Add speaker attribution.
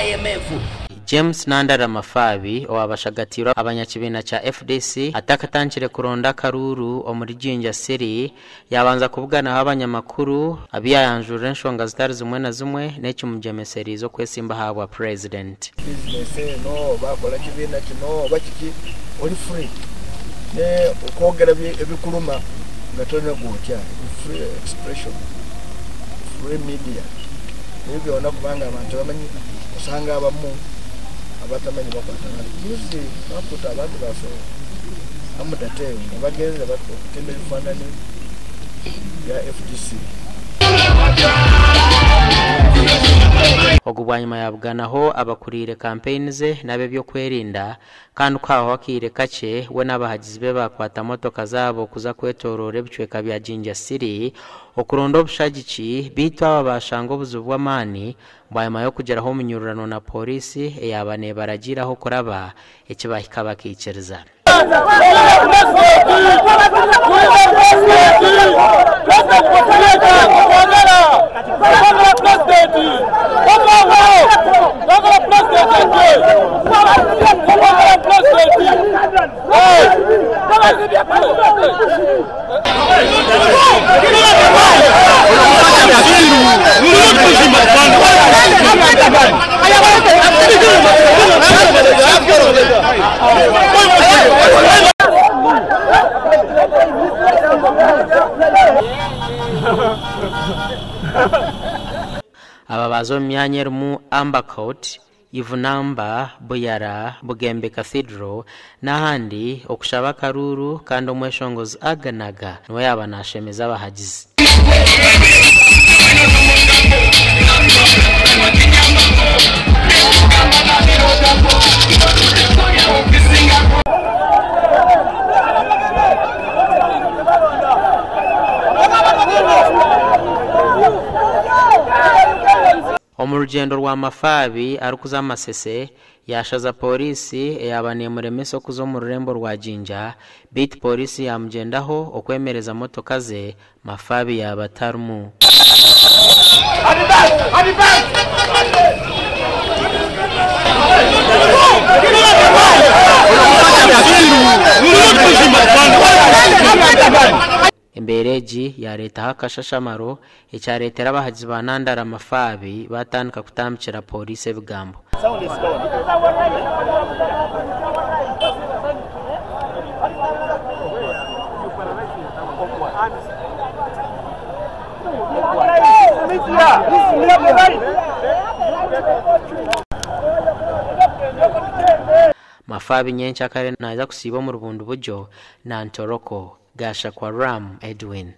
Speaker 1: IMF.
Speaker 2: James Nandara Mafabi owabashagatiro abanyakibina cha FDC atakatangire kuronda karuru omurijinja siri yabanza kuvugana abanyamakuru abiyanjure nshonga zitari zimwe na zimwe n'eki mujemeseri zo kwesimba habwa president.
Speaker 3: Business no bakola kibina kino bakiki oli free ne ukogera ebikuluma ngatone gutya free expression free media nibyo ona kubanga abantu bamanyi usanga abamu abatamanyi bakwatana yuzi baputa abantu bafe amudateye bageze batko kende bifanani ya FDC
Speaker 2: ogubwanyuma yabwanaho abakurire campaign ze nabe byo kwerinda kandi kwaho akire kace we n'abahagizi be bakwata motoka zabo kuza kwetorora bicweka bya Jinja City okurondo bushagici bitwa abashango buzubwamani bayama yo kugeraho munyururano na polisi eyabane baragiraho kuraba ekibahika bakicereza. Ababazo myanya mu Amber Court, Ivunamba, Buyara, Bugembe Cathedral n'ahandi okushaba karuru kandi omweshongozi aganaga niwe yabanashemeza abahagizi. Omurugendo rwa Mafabi arukuza amasese yashaza polisi eyabaniye muremeso kuzo mu rurembo rwa Jinja bit polisi yamugendaho okwemereza motoka ze Mafabi yabatarumu. Embereji ya leta hakashashamaro ecyaretera abahagizi ba Nandara Mafabi batandika kutamikira polisi ebigambo. Mafabi nyencha kare naza kusiba mu rubundu bujo na Ntoroko gasha kwa Ram Edwin.